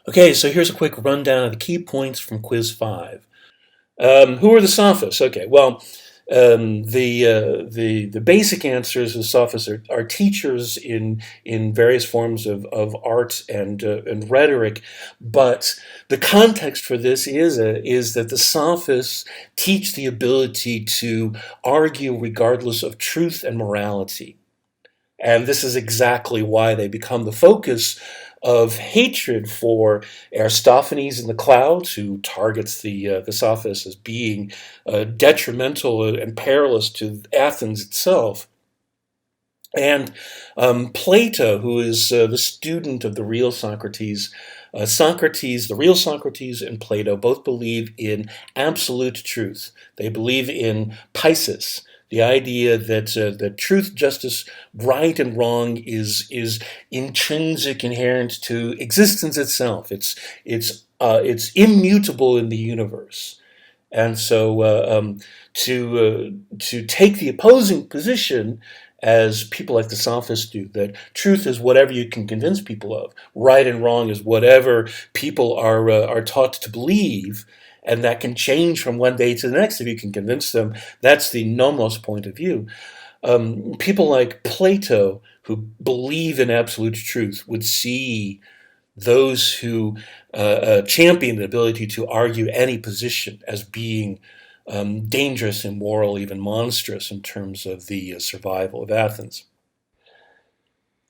Okay, so here's a quick rundown of the key points from Quiz 5. Who are the Sophists? Okay, well, the basic answers of Sophists are teachers in various forms of art and rhetoric, but the context for this is that the Sophists teach the ability to argue regardless of truth and morality. And this is exactly why they become the focus of hatred for Aristophanes in the Clouds, who targets the Sophists as being detrimental and perilous to Athens itself. And Plato, who is the student of the real Socrates, Socrates, the real Socrates, and Plato both believe in absolute truth. They believe in piesis, the idea that truth, justice, right and wrong is intrinsic, inherent to existence itself. It's immutable in the universe. And so to take the opposing position, as people like the Sophists do, that truth is whatever you can convince people of, right and wrong is whatever people are taught to believe, and that can change from one day to the next if you can convince them. That's the nomos point of view. People like Plato, who believe in absolute truth, would see those who champion the ability to argue any position as being dangerous, immoral, even monstrous in terms of the survival of Athens.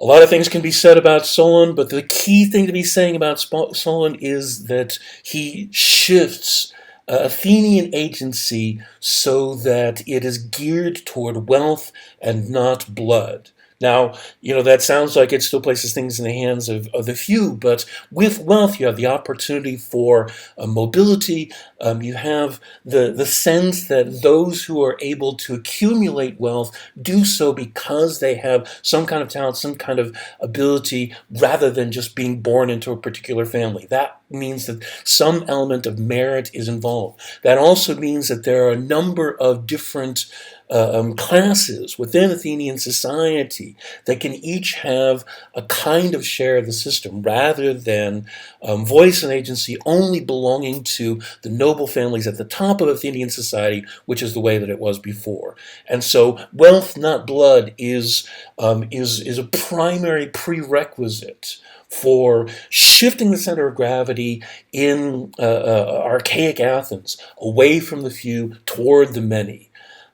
A lot of things can be said about Solon, but the key thing to be saying about Solon is that he shifts Athenian agency so that it is geared toward wealth and not blood. Now, that sounds like it still places things in the hands of the few, but with wealth, you have the opportunity for mobility. You have the sense that those who are able to accumulate wealth do so because they have some kind of talent, some kind of ability, rather than just being born into a particular family. That means that some element of merit is involved. That also means that there are a number of different classes within Athenian society that can each have a kind of share of the system rather than voice and agency only belonging to the noble families at the top of Athenian society, which is the way that it was before. And so wealth, not blood, is a primary prerequisite for shifting the center of gravity in archaic Athens away from the few toward the many.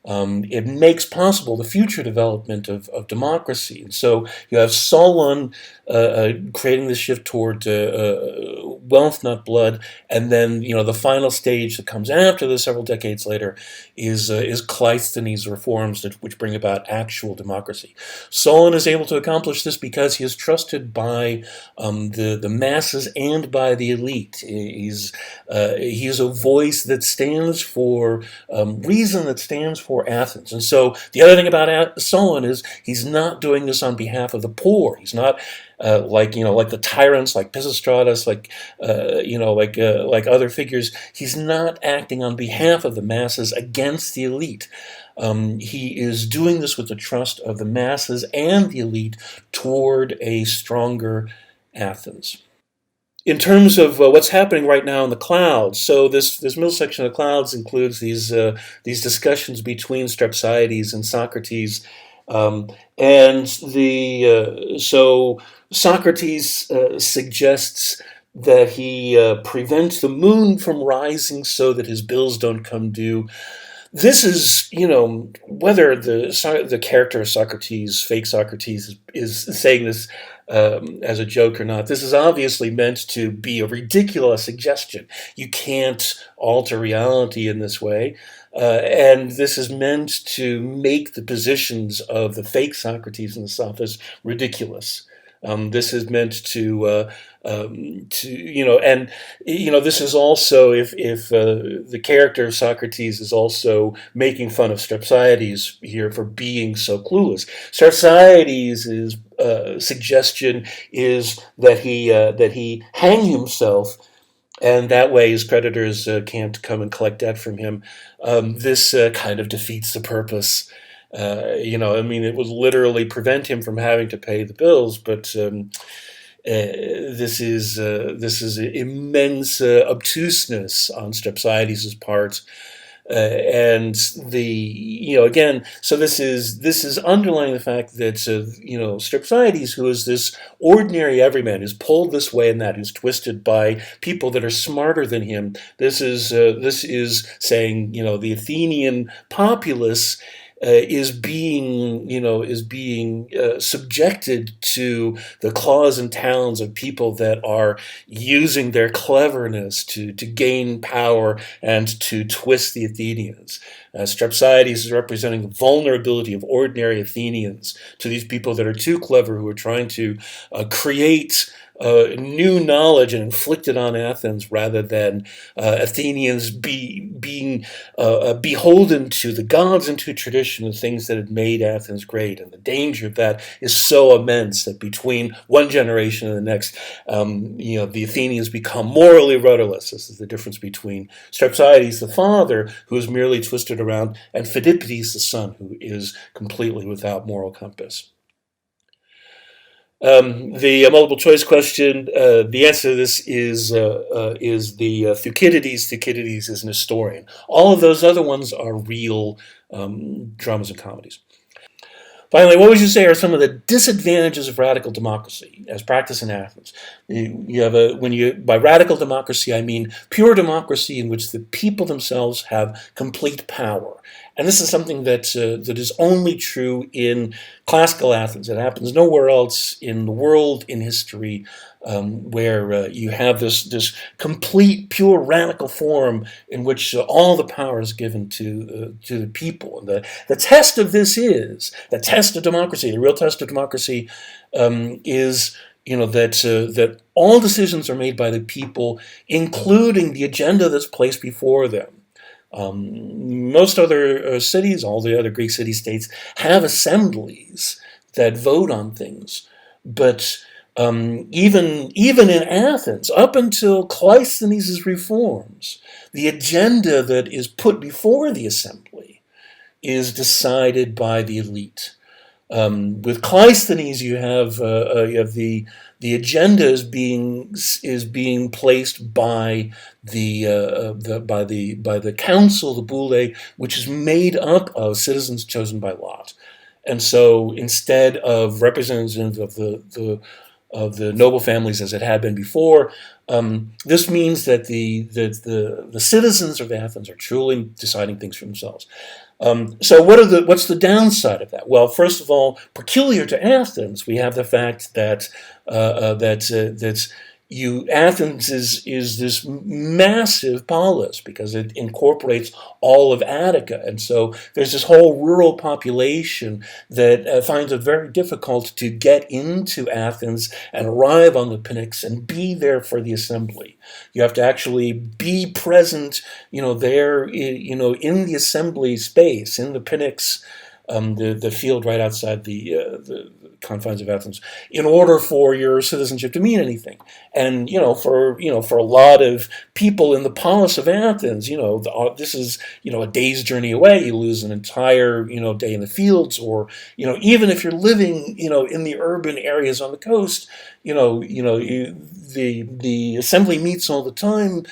It makes possible the future development of democracy. And so you have Solon creating this shift toward wealth, not blood, and then the final stage that comes after this, several decades later, is Cleisthenes' reforms which bring about actual democracy. Solon is able to accomplish this because he is trusted by the masses and by the elite. He's a voice that stands for reason, that stands for Athens. And so the other thing about Solon is he's not doing this on behalf of the poor. He's not like the tyrants, like Pisistratus, like other figures. He's not acting on behalf of the masses against the elite. He is doing this with the trust of the masses and the elite toward a stronger Athens. In terms of what's happening right now in the clouds, so this middle section of the clouds includes these discussions between Strepsiades and Socrates, and so Socrates suggests that he prevents the moon from rising so that his bills don't come due. This is, whether the character of Socrates, fake Socrates, is saying this as a joke or not. This is obviously meant to be a ridiculous suggestion. You can't alter reality in this way. And this is meant to make the positions of the fake Socrates and the Sophists ridiculous. This is meant this is also if the character of Socrates is also making fun of Strepsiades here for being so clueless. Strepsiades' suggestion is that he hang himself, and that way his creditors can't come and collect debt from him. This kind of defeats the purpose. It would literally prevent him from having to pay the bills, but This is immense obtuseness on Strepsiades' part, and the again, so this is underlying the fact that Strepsiades, who is this ordinary everyman, who's pulled this way and that, who's twisted by people that are smarter than him. This is saying the Athenian populace is being subjected to the claws and talons of people that are using their cleverness to gain power and to twist the Athenians. Strepsiades is representing the vulnerability of ordinary Athenians to these people that are too clever, who are trying to create new knowledge and inflict it on Athens, rather than Athenians being beholden to the gods and to tradition, the things that had made Athens great. And the danger of that is so immense that between one generation and the next, the Athenians become morally rudderless. This is the difference between Strepsiades, the father, who is merely twisted around, and Phidippides, the son, who is completely without moral compass. The multiple choice question, the answer to this is the Thucydides. Thucydides is an historian. All of those other ones are real dramas and comedies. Finally, what would you say are some of the disadvantages of radical democracy as practiced in Athens? By radical democracy, I mean pure democracy in which the people themselves have complete power. And this is something that is only true in classical Athens. It happens nowhere else in the world, in history, where you have this complete, pure, radical form in which all the power is given to the people. And the test of this is, the test of democracy, the real test of democracy is that all decisions are made by the people, including the agenda that's placed before them. Most other cities, all the other Greek city-states, have assemblies that vote on things. But even in Athens, up until Cleisthenes' reforms, the agenda that is put before the assembly is decided by the elite. With Cleisthenes, you have the agenda is being placed by the council, the boule, which is made up of citizens chosen by lot. And so, instead of representatives of the noble families as it had been before, this means that the citizens of Athens are truly deciding things for themselves. So what's the downside of that? Well, first of all, peculiar to Athens, we have the fact that Athens is this massive polis because it incorporates all of Attica, and so there's this whole rural population that finds it very difficult to get into Athens and arrive on the Pnyx and be there for the assembly. You have to actually be present, there, in the assembly space, in the Pnyx, the field right outside the confines of Athens, in order for your citizenship to mean anything. And for a lot of people in the polis of Athens, this is a day's journey away. You lose an entire day in the fields, or even if you're living in the urban areas on the coast, the assembly meets all the time,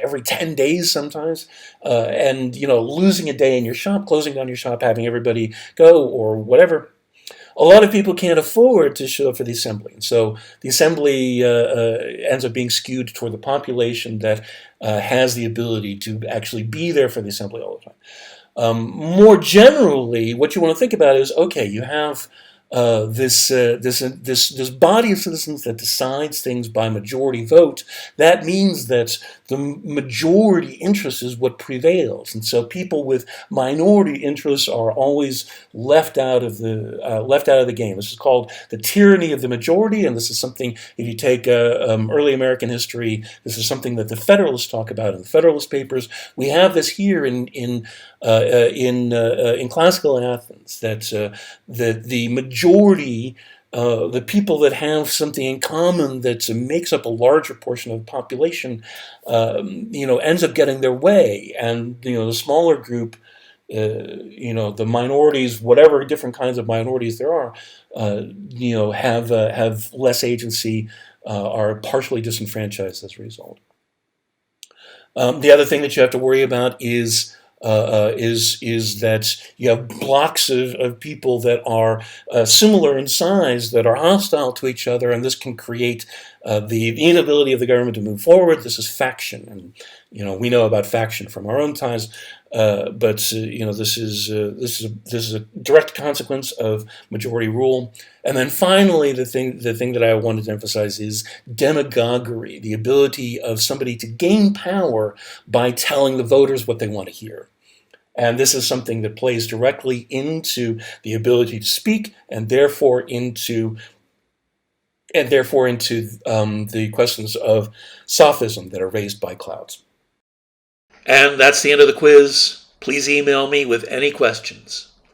every 10 days sometimes, and losing a day in your shop, closing down your shop, having everybody go, or whatever. A lot of people can't afford to show up for the assembly, and so the assembly ends up being skewed toward the population that has the ability to actually be there for the assembly all the time. More generally, what you want to think about is, okay, you have this body of citizens that decides things by majority vote. That means that the majority interest is what prevails, and so people with minority interests are always left out of the game. This is called the tyranny of the majority, and this is something, if you take early American history, this is something that the Federalists talk about in the Federalist Papers. We have this here in classical Athens, that the majority, the people that have something in common that makes up a larger portion of the population, ends up getting their way, and the smaller group the minorities, whatever different kinds of minorities there are, have less agency, are partially disenfranchised as a result. The other thing that you have to worry about is that you have blocks of people that are similar in size, that are hostile to each other, and this can create the inability of the government to move forward. This is faction, and we know about faction from our own times, but this is a direct consequence of majority rule. And then finally, the thing that I wanted to emphasize is demagoguery, the ability of somebody to gain power by telling the voters what they want to hear. And this is something that plays directly into the ability to speak, and therefore into the questions of sophism that are raised by clouds. And that's the end of the quiz. Please email me with any questions.